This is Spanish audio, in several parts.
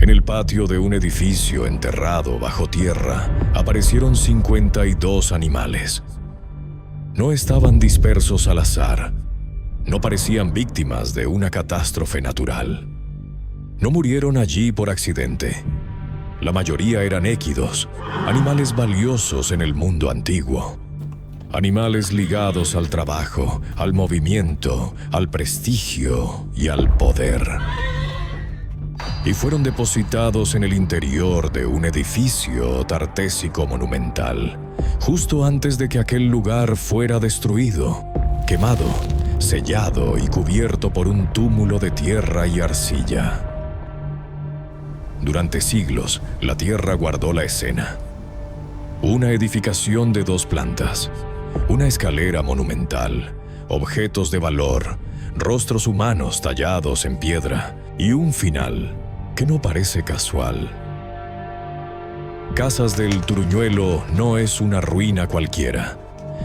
En el patio de un edificio enterrado bajo tierra aparecieron 52 animales. No estaban dispersos al azar. No parecían víctimas de una catástrofe natural. No murieron allí por accidente. La mayoría eran équidos, animales valiosos en el mundo antiguo. Animales ligados al trabajo, al movimiento, al prestigio y al poder. Y fueron depositados en el interior de un edificio tartésico monumental, justo antes de que aquel lugar fuera destruido, quemado, sellado y cubierto por un túmulo de tierra y arcilla. Durante siglos, la tierra guardó la escena. Una edificación de 2 plantas, una escalera monumental, objetos de valor, rostros humanos tallados en piedra y un final que no parece casual. Casas del Turuñuelo no es una ruina cualquiera,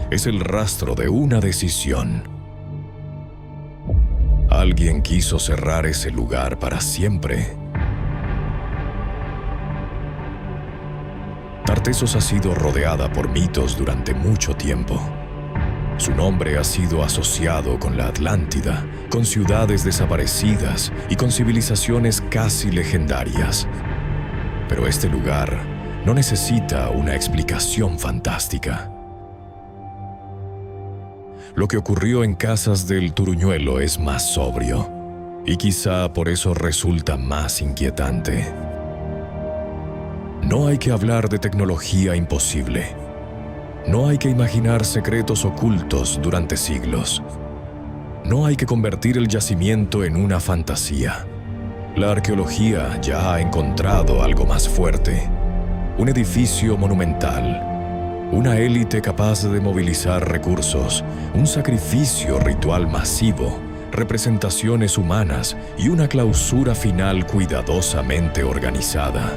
es el rastro de una decisión. Alguien quiso cerrar ese lugar para siempre. Tartessos ha sido rodeada por mitos durante mucho tiempo. Su nombre ha sido asociado con la Atlántida, con ciudades desaparecidas y con civilizaciones casi legendarias. Pero este lugar no necesita una explicación fantástica. Lo que ocurrió en Casas del Turuñuelo es más sobrio, y quizá por eso resulta más inquietante. No hay que hablar de tecnología imposible. No hay que imaginar secretos ocultos durante siglos. No hay que convertir el yacimiento en una fantasía. La arqueología ya ha encontrado algo más fuerte. Un edificio monumental. Una élite capaz de movilizar recursos. Un sacrificio ritual masivo. Representaciones humanas y una clausura final cuidadosamente organizada.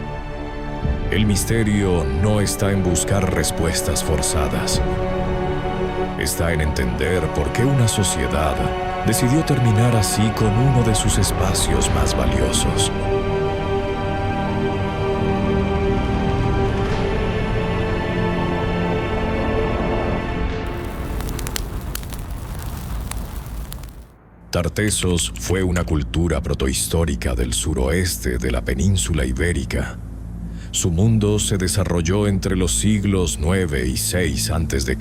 El misterio no está en buscar respuestas forzadas. Está en entender por qué una sociedad decidió terminar así con uno de sus espacios más valiosos. Tartessos fue una cultura protohistórica del suroeste de la península ibérica. Su mundo se desarrolló entre los siglos IX y VI a.C.,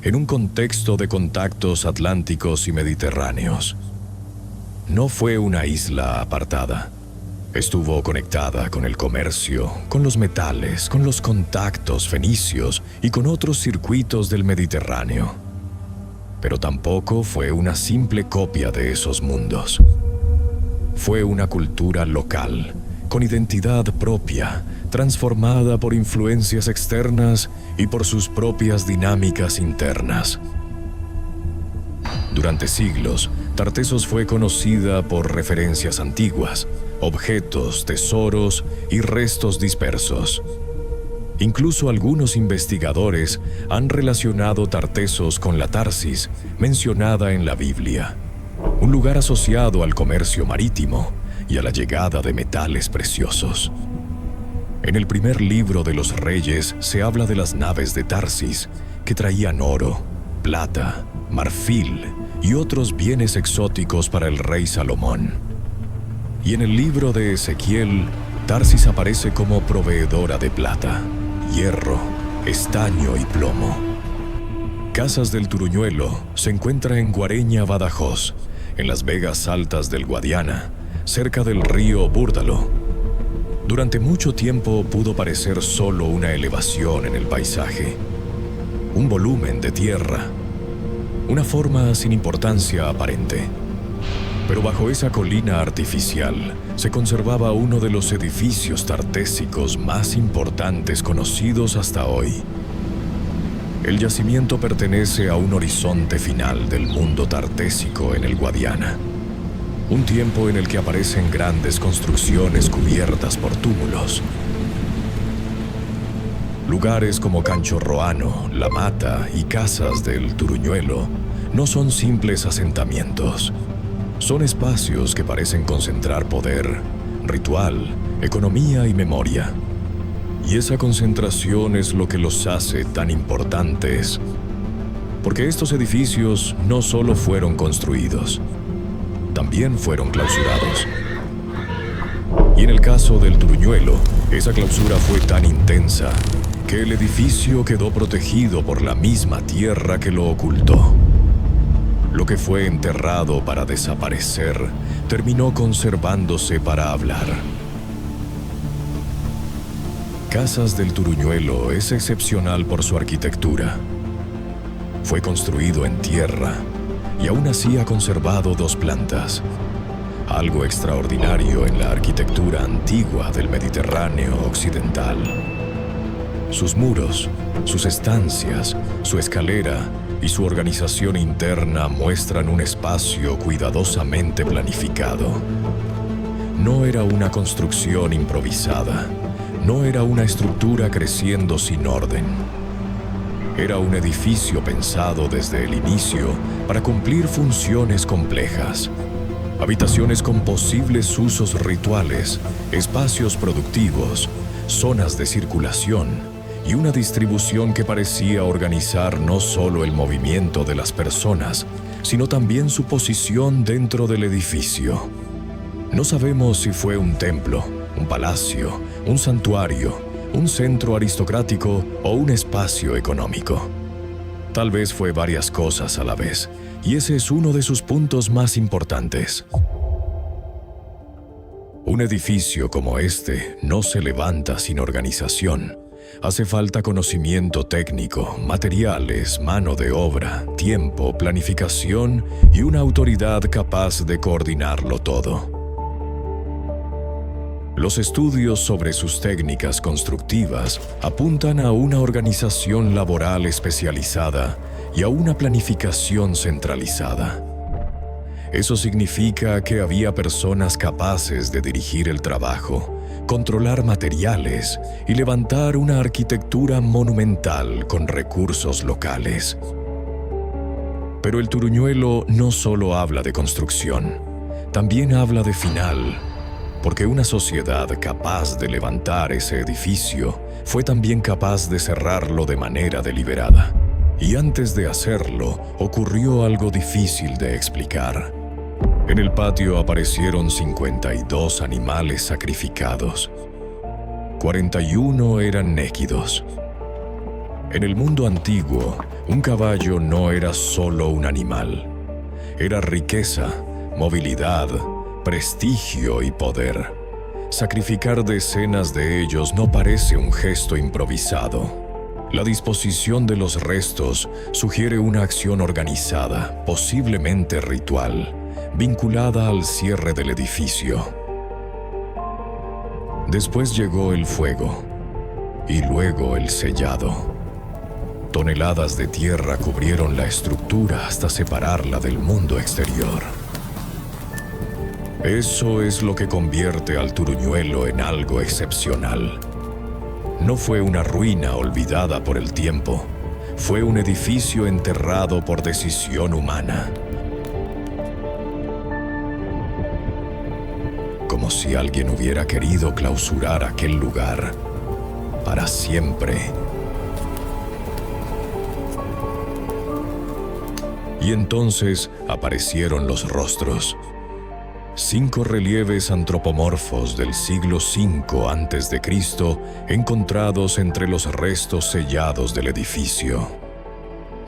en un contexto de contactos atlánticos y mediterráneos. No fue una isla apartada. Estuvo conectada con el comercio, con los metales, con los contactos fenicios y con otros circuitos del Mediterráneo. Pero tampoco fue una simple copia de esos mundos. Fue una cultura local, con identidad propia, transformada por influencias externas y por sus propias dinámicas internas. Durante siglos, Tartessos fue conocida por referencias antiguas, objetos, tesoros y restos dispersos. Incluso algunos investigadores han relacionado Tartessos con la Tarsis, mencionada en la Biblia, un lugar asociado al comercio marítimo y a la llegada de metales preciosos. En el primer libro de los Reyes se habla de las naves de Tarsis que traían oro, plata, marfil y otros bienes exóticos para el rey Salomón. Y en el libro de Ezequiel, Tarsis aparece como proveedora de plata, hierro, estaño y plomo. Casas del Turuñuelo se encuentra en Guareña, Badajoz, en las Vegas Altas del Guadiana, cerca del río Búrdalo. Durante mucho tiempo pudo parecer solo una elevación en el paisaje, un volumen de tierra, una forma sin importancia aparente. Pero bajo esa colina artificial se conservaba uno de los edificios tartésicos más importantes conocidos hasta hoy. El yacimiento pertenece a un horizonte final del mundo tartésico en el Guadiana. Un tiempo en el que aparecen grandes construcciones cubiertas por túmulos. Lugares como Cancho Roano, La Mata y Casas del Turuñuelo no son simples asentamientos. Son espacios que parecen concentrar poder, ritual economía y memoria. Y esa concentración es lo que los hace tan importantes, porque estos edificios no solo fueron construidos, también fueron clausurados. Y en el caso del Turuñuelo, esa clausura fue tan intensa que el edificio quedó protegido por la misma tierra que lo ocultó. Lo que fue enterrado para desaparecer terminó conservándose para hablar. Casas del Turuñuelo es excepcional por su arquitectura. Fue construido en tierra y aún así ha conservado 2 plantas, algo extraordinario en la arquitectura antigua del Mediterráneo occidental. Sus muros, sus estancias, su escalera y su organización interna muestran un espacio cuidadosamente planificado. No era una construcción improvisada, no era una estructura creciendo sin orden. Era un edificio pensado desde el inicio para cumplir funciones complejas. Habitaciones con posibles usos rituales, espacios productivos, zonas de circulación y una distribución que parecía organizar no solo el movimiento de las personas, sino también su posición dentro del edificio. No sabemos si fue un templo, un palacio, un santuario, un centro aristocrático o un espacio económico. Tal vez fue varias cosas a la vez, y ese es uno de sus puntos más importantes. Un edificio como este no se levanta sin organización. Hace falta conocimiento técnico, materiales, mano de obra, tiempo, planificación y una autoridad capaz de coordinarlo todo. Los estudios sobre sus técnicas constructivas apuntan a una organización laboral especializada y a una planificación centralizada. Eso significa que había personas capaces de dirigir el trabajo, controlar materiales y levantar una arquitectura monumental con recursos locales. Pero el Turuñuelo no solo habla de construcción, también habla de final, porque una sociedad capaz de levantar ese edificio fue también capaz de cerrarlo de manera deliberada. Y antes de hacerlo, ocurrió algo difícil de explicar. En el patio aparecieron 52 animales sacrificados. 41 eran néquidos. En el mundo antiguo, un caballo no era solo un animal. Era riqueza, movilidad, prestigio y poder. Sacrificar decenas de ellos no parece un gesto improvisado. La disposición de los restos sugiere una acción organizada, posiblemente ritual, vinculada al cierre del edificio. Después llegó el fuego, y luego el sellado. Toneladas de tierra cubrieron la estructura hasta separarla del mundo exterior. Eso es lo que convierte al Turuñuelo en algo excepcional. No fue una ruina olvidada por el tiempo, fue un edificio enterrado por decisión humana. Como si alguien hubiera querido clausurar aquel lugar para siempre. Y entonces aparecieron los rostros. 5 relieves antropomorfos del siglo V a.C. encontrados entre los restos sellados del edificio.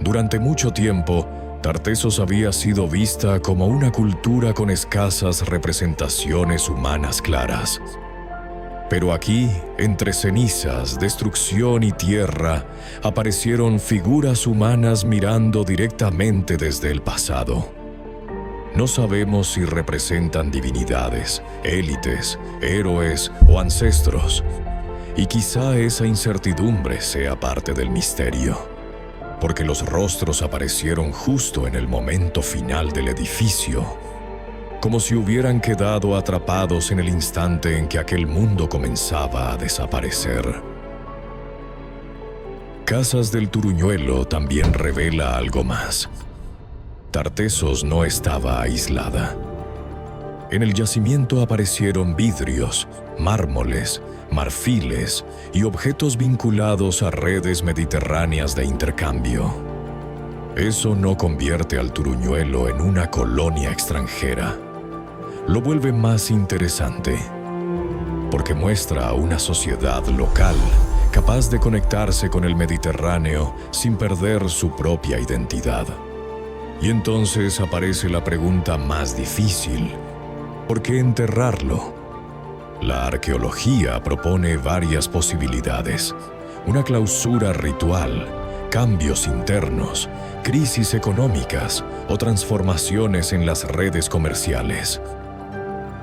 Durante mucho tiempo, Tartessos había sido vista como una cultura con escasas representaciones humanas claras. Pero aquí, entre cenizas, destrucción y tierra, aparecieron figuras humanas mirando directamente desde el pasado. No sabemos si representan divinidades, élites, héroes o ancestros, y quizá esa incertidumbre sea parte del misterio, porque los rostros aparecieron justo en el momento final del edificio, como si hubieran quedado atrapados en el instante en que aquel mundo comenzaba a desaparecer. Casas del Turuñuelo también revela algo más. Tartessos no estaba aislada. En el yacimiento aparecieron vidrios, mármoles, marfiles y objetos vinculados a redes mediterráneas de intercambio. Eso no convierte al Turuñuelo en una colonia extranjera. Lo vuelve más interesante, porque muestra a una sociedad local capaz de conectarse con el Mediterráneo sin perder su propia identidad. Y entonces aparece la pregunta más difícil: ¿por qué enterrarlo? La arqueología propone varias posibilidades: una clausura ritual, cambios internos, crisis económicas o transformaciones en las redes comerciales.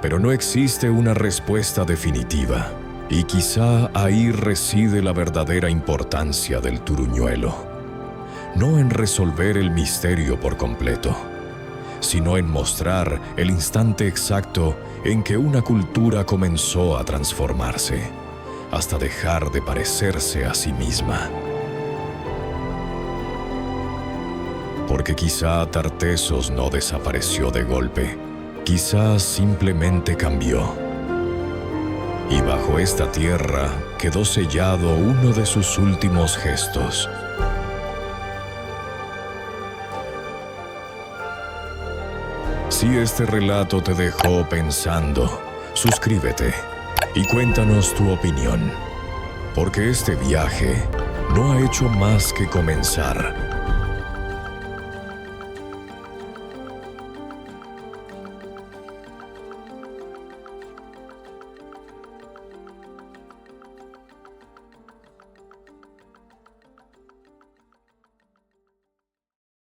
Pero no existe una respuesta definitiva, y quizá ahí reside la verdadera importancia del Turuñuelo. No en resolver el misterio por completo, sino en mostrar el instante exacto en que una cultura comenzó a transformarse, hasta dejar de parecerse a sí misma. Porque quizá Tartessos no desapareció de golpe, quizá simplemente cambió. Y bajo esta tierra quedó sellado uno de sus últimos gestos. Si este relato te dejó pensando, suscríbete y cuéntanos tu opinión, porque este viaje no ha hecho más que comenzar.